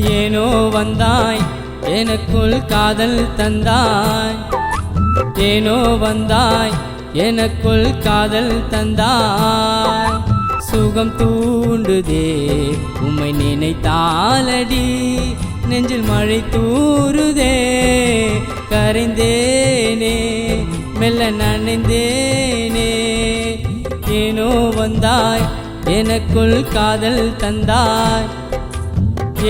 ஏனோ வந்தாய் எனக்குள் காதல் தந்தாய், ஏனோ வந்தாய் எனக்குள் காதல் தந்தாய். சுகம் தூண்டுதே உம்மை நினைத்தாலடி, நெஞ்சில் மழை தூறுதே கரைந்தேனே மெல்ல நனைந்தேனே. ஏனோ வந்தாய் எனக்குள் காதல் தந்தாய்,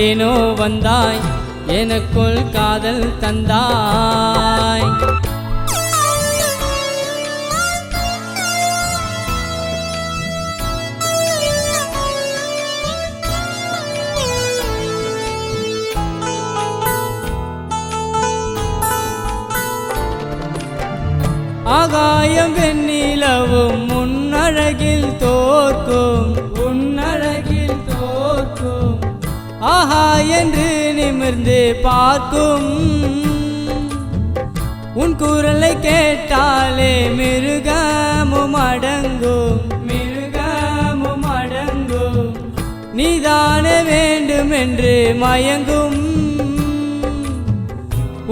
ஏனோ வந்தாய் எனக்குள் காதல் தந்தாய். ஆகாயம் வெண்ணிலவும் உன்னழகில் தோற்கும், உன்னழகில் தோற்கும். ஆஹா என்று நிமிர்ந்து பார்க்கும், உன் குரலை கேட்டாலே மிருகமும் அடங்கும், மிருகமும் அடங்கும். நீதானே வேண்டும் என்று மயங்கும்,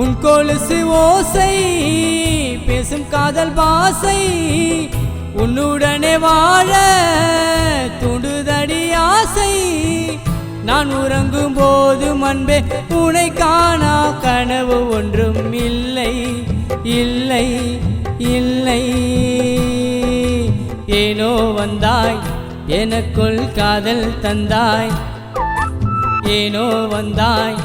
உன் கொலுசு ஓசை பேசும் காதல் பாசை. உன்னுடனே வாழ துண்டுதடி ஆசை. நான் உறங்கும் போது அன்பே உனை காணா கனவு ஒன்றும் இல்லை இல்லை இல்லை. ஏனோ வந்தாய் எனக்குள் காதல் தந்தாய், ஏனோ வந்தாய்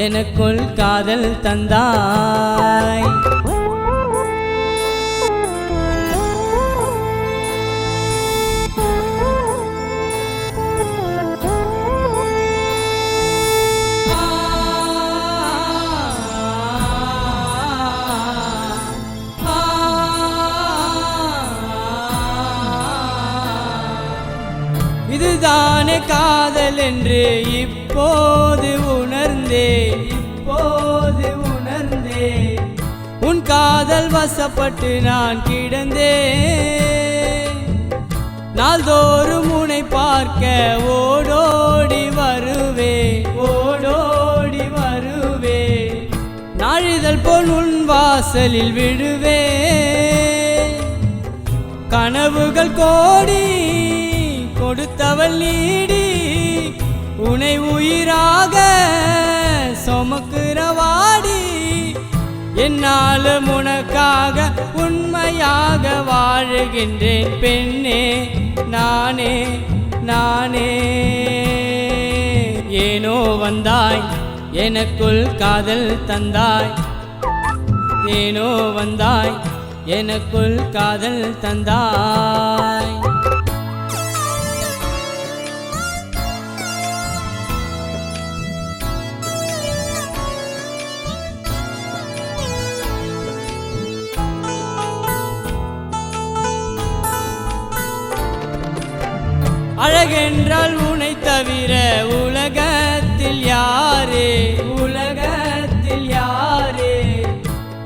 எனக்குள் காதல் தந்தாய். இதுதானே காதல் என்று இப்போது உணர்ந்தேன், இப்போது உணர்ந்தேன். உன் காதல் வசப்பட்டு நான் கிடந்தேன். நாள்தோறும் உன்னை பார்க்க ஓடோடி வருவே, ஓடோடி வருவே. நாளிதழ் போல் உன் வாசலில் விழுவே. கனவுகள் கோடி கொடுத்தவள் நீடி, உனை உயிராக சுமக்கிறவாடி. என்னாலும் உனக்காக உண்மையாக வாழுகின்றேன் பெண்ணே நானே நானே. ஏனோ வந்தாய் எனக்குள் காதல் தந்தாய், ஏனோ வந்தாய் எனக்குள் காதல் தந்தாய். அழகென்றால் உன்னை தவிர உலகத்தில் யாரே, உலகத்தில் யாரே.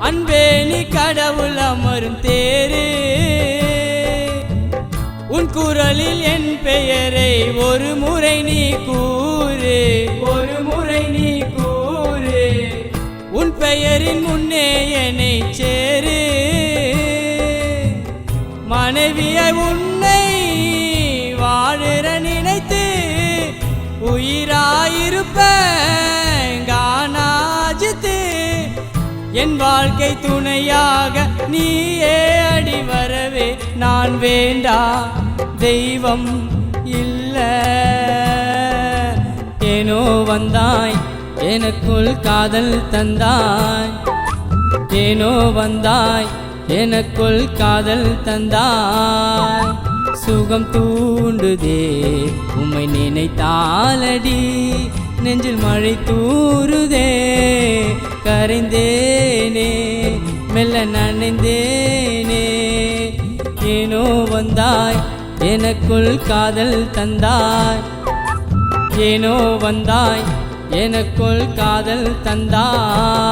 அன்பே நீ கடவுள் அமரும் தேரே. உன் குரலில் என் பெயரை ஒரு முறை நீ கூறு, ஒரு முறை நீ கூறு. உன் பெயரின் முன்னே என்னை சேரு. மனைவியை உன்னை வாழுற நினைத்து உயிராயிருப்பேன் காணாஜித்து. என் வாழ்க்கை துணையாக நீயே அடி வரவே. நான் வேண்டா தெய்வம் இல்ல. ஏனோ வந்தாய் எனக்குள் காதல் தந்தாய், ஏனோ வந்தாய் எனக்குள் காதல் தந்தாய். சுகம் தூண்டுதே உம்மை நினைத்தாலடி, நெஞ்சில் மழை தூறுதே கரைந்தேனே மெல்ல நனைந்தேனே. ஏனோ வந்தாய் எனக்குள் காதல் தந்தாய், ஏனோ வந்தாய் எனக்குள் காதல் தந்தாய்.